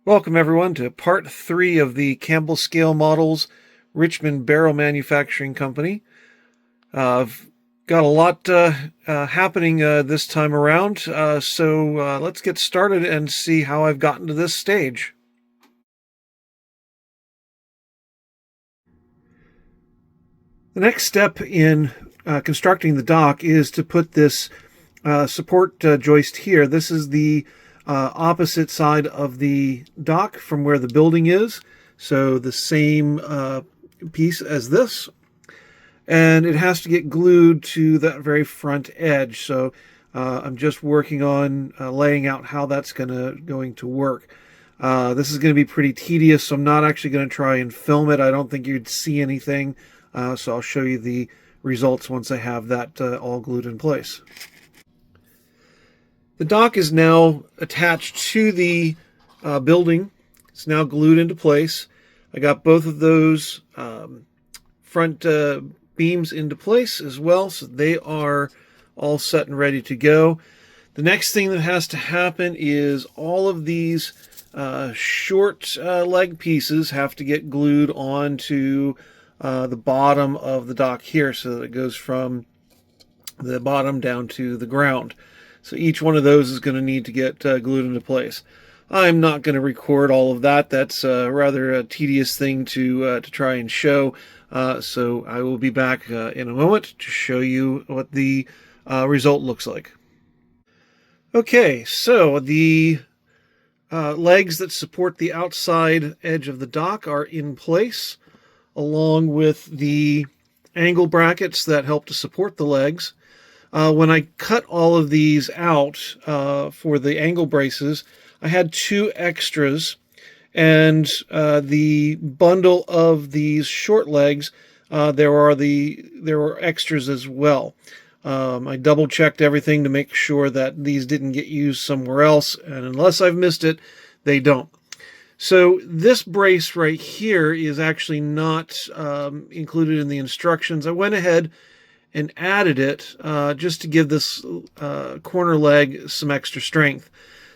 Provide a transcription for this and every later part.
Welcome everyone to part 3 of the Campbell Scale Models Richmond Barrel Manufacturing Company. I've got a lot happening this time around, so let's get started and see how I've gotten to this stage. The next step in constructing the dock is to put this support joist here. This is the opposite side of the dock from where the building is, so the same piece as this, and it has to get glued to that very front edge. So I'm just working on laying out how that's going to work. This is going to be pretty tedious, so I'm not actually going to try and film it. I don't think you'd see anything, so I'll show you the results once I have that all glued in place. The dock is now attached to the building. It's now glued into place. I got both of those front beams into place as well, so they are all set and ready to go. The next thing that has to happen is all of these short leg pieces have to get glued onto the bottom of the dock here, so that it goes from the bottom down to the ground. So each one of those is going to need to get glued into place. I'm not going to record all of that. That's rather a tedious thing to try and show. So I will be back in a moment to show you what the result looks like. Okay, so the legs that support the outside edge of the dock are in place, along with the angle brackets that help to support the legs. When I cut all of these out for the angle braces, I had 2 extras, and the bundle of these short legs, there were extras as well. I double checked everything to make sure that these didn't get used somewhere else, and unless I've missed it, they don't. So this brace right here is actually not included in the instructions. I went ahead and added it just to give this corner leg some extra strength.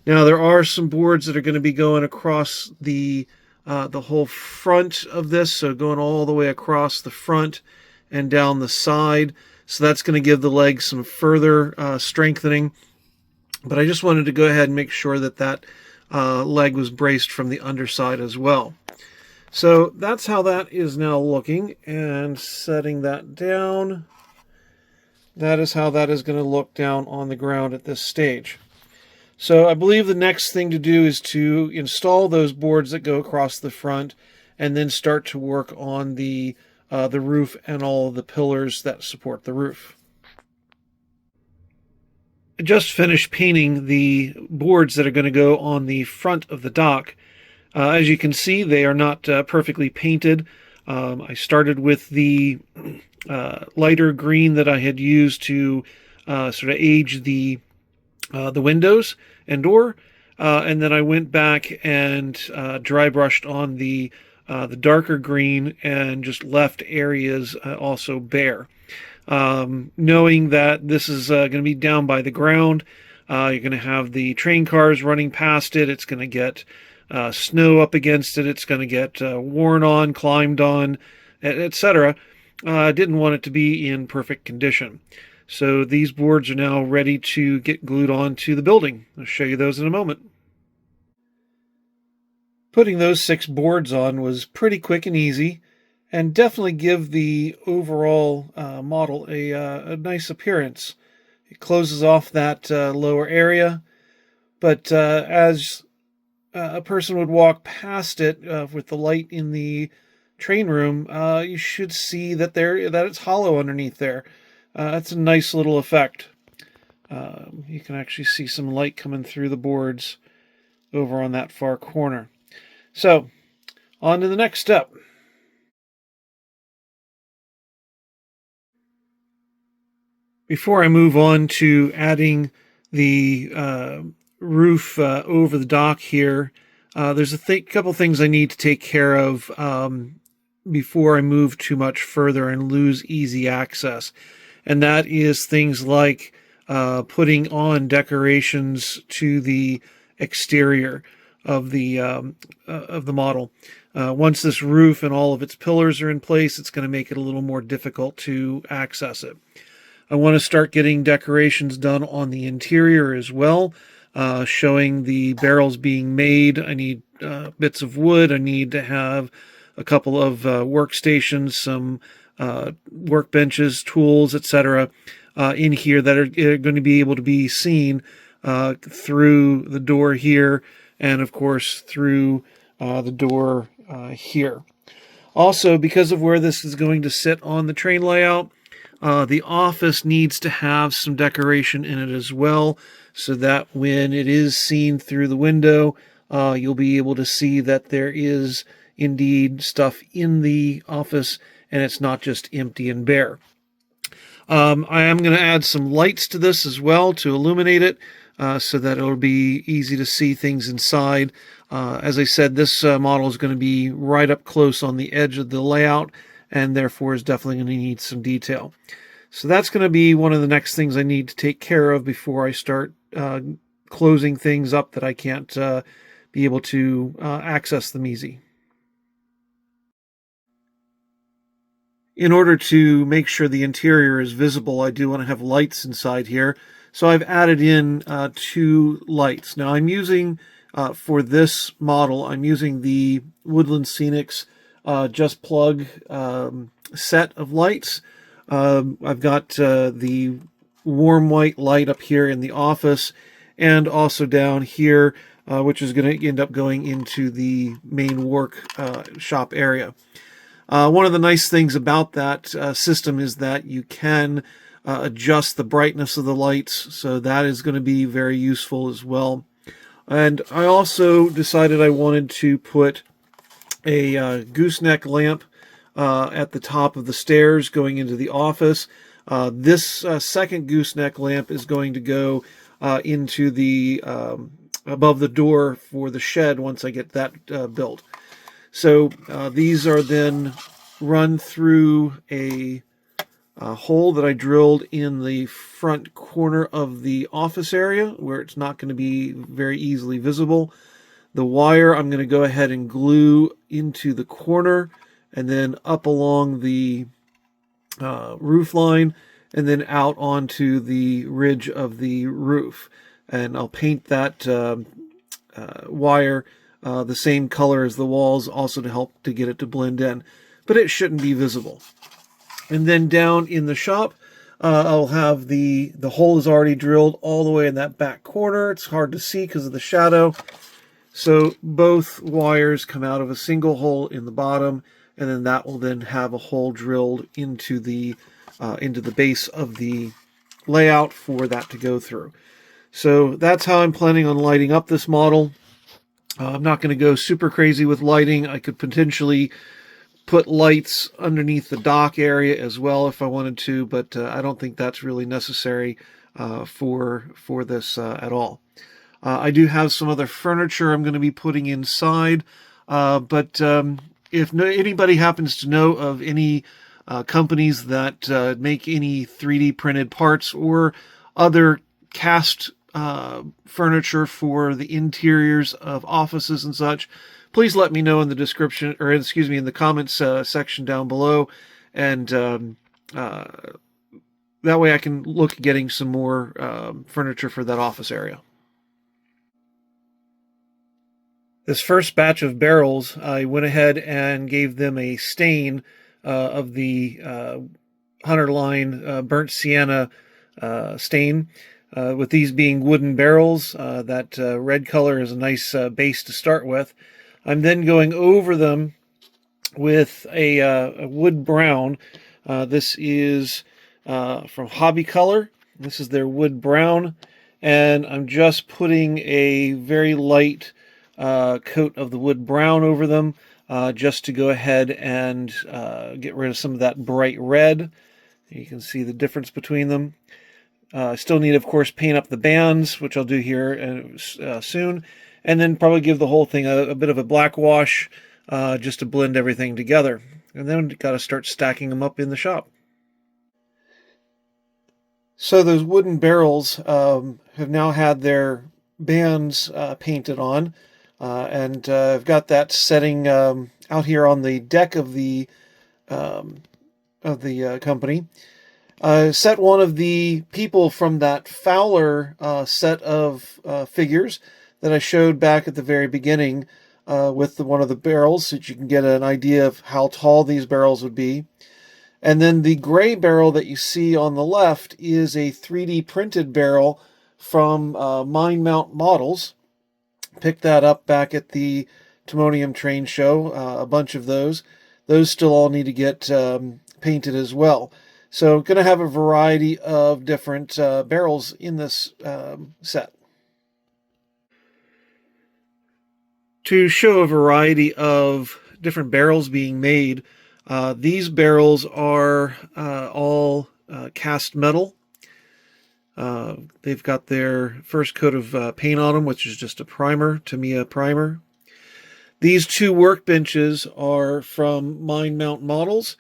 Now there are some boards that are going to be going across the whole front of this, so going all the way across the front and down the side. So that's going to give the leg some further strengthening. But I just wanted to go ahead and make sure that that leg was braced from the underside as well. So that's how that is now looking, and setting that down. That is how that is going to look down on the ground at this stage. So I believe the next thing to do is to install those boards that go across the front, and then start to work on the roof and all of the pillars that support the roof. I just finished painting the boards that are going to go on the front of the dock. As you can see, they are not perfectly painted. I started with the lighter green that I had used to sort of age the windows and door, and then I went back and dry brushed on the darker green and just left areas also bare. Knowing that this is going to be down by the ground, you're going to have the train cars running past it. It's going to get snow up against it. It's going to get worn on, climbed on, etc. I didn't want it to be in perfect condition. So these boards are now ready to get glued onto the building. I'll show you those in a moment. Putting those 6 boards on was pretty quick and easy, and definitely give the overall model a nice appearance. It closes off that lower area, but as a person would walk past it with the light in the train room, you should see that it's hollow underneath there. That's a nice little effect. You can actually see some light coming through the boards over on that far corner. So, on to the next step. Before I move on to adding the roof over the dock here, there's a couple things I need to take care of before I move too much further and lose easy access. And that is things like putting on decorations to the exterior. of the model. Once this roof and all of its pillars are in place, it's going to make it a little more difficult to access it. I want to start getting decorations done on the interior as well, showing the barrels being made. I need bits of wood. I need to have a couple of workstations, some workbenches, tools, etc. In here that are going to be able to be seen through the door here, and of course through the door here. Also, because of where this is going to sit on the train layout, the office needs to have some decoration in it as well, so that when it is seen through the window, you'll be able to see that there is indeed stuff in the office and it's not just empty and bare. I am going to add some lights to this as well to illuminate it, so that it'll be easy to see things inside. As I said, this model is going to be right up close on the edge of the layout, and therefore is definitely going to need some detail. So that's going to be one of the next things I need to take care of before I start closing things up that I can't be able to access them easy. In order to make sure the interior is visible, I do want to have lights inside here. So I've added in 2 lights. Now I'm using, for this model, I'm using the Woodland Scenics Just Plug set of lights. I've got the warm white light up here in the office, and also down here, which is going to end up going into the main workshop area. One of the nice things about that system is that you can adjust the brightness of the lights, so that is going to be very useful as well. And I also decided I wanted to put a gooseneck lamp at the top of the stairs going into the office. This second gooseneck lamp is going to go into the above the door for the shed once I get that built. So these are then run through a hole that I drilled in the front corner of the office area where it's not going to be very easily visible. The wire I'm going to go ahead and glue into the corner and then up along the roof line and then out onto the ridge of the roof. And I'll paint that wire the same color as the walls, also to help to get it to blend in, but it shouldn't be visible. And then down in the shop, I'll have the hole is already drilled all the way in that back corner. It's hard to see because of the shadow. So both wires come out of a single hole in the bottom, and then that will then have a hole drilled into the base of the layout for that to go through. So that's how I'm planning on lighting up this model. I'm not going to go super crazy with lighting. I could potentially put lights underneath the dock area as well if I wanted to, but I don't think that's really necessary for this at all. I do have some other furniture I'm going to be putting inside, but if anybody happens to know of any companies that make any 3D printed parts or other cast furniture for the interiors of offices and such, please let me know in the description, or excuse me, in the comments section down below, and that way I can look at getting some more furniture for that office area. This first batch of barrels, I went ahead and gave them a stain of the Hunter Line burnt sienna stain. With these being wooden barrels, that red color is a nice base to start with. I'm then going over them with a wood brown. This is from Hobby Color. This is their wood brown, and I'm just putting a very light coat of the wood brown over them, just to go ahead and get rid of some of that bright red. You can see the difference between them. Still need, of course, paint up the bands, which I'll do here soon, and then probably give the whole thing a bit of a black wash, just to blend everything together. And then got to start stacking them up in the shop. So those wooden barrels have now had their bands painted on. and I've got that setting out here on the deck of the company. Set one of the people from that Fowler set of figures that I showed back at the very beginning with one of the barrels, so that you can get an idea of how tall these barrels would be. And then the gray barrel that you see on the left is a 3D printed barrel from Mind Mount Models. Picked that up back at the Timonium Train Show, a bunch of those. Those still all need to get painted as well. So going to have a variety of different barrels in this set. To show a variety of different barrels being made, these barrels are all cast metal. They've got their first coat of paint on them, which is just a primer, Tamiya primer. These two workbenches are from Mind Mount Models.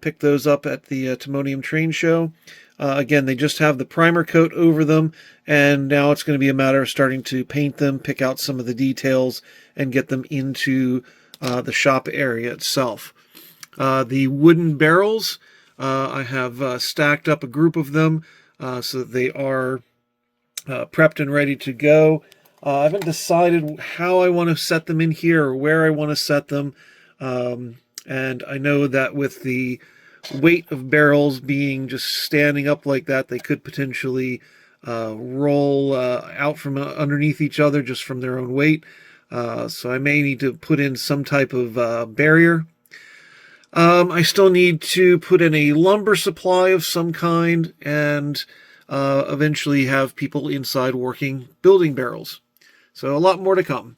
Picked those up at the Timonium Train Show. Again, they just have the primer coat over them, and now it's going to be a matter of starting to paint them, pick out some of the details, and get them into the shop area itself. The wooden barrels, I have stacked up a group of them so that they are prepped and ready to go. I haven't decided how I want to set them in here or where I want to set them. And I know that with the weight of barrels being just standing up like that, they could potentially roll out from underneath each other just from their own weight. So I may need to put in some type of barrier. I still need to put in a lumber supply of some kind and eventually have people inside working building barrels. So a lot more to come.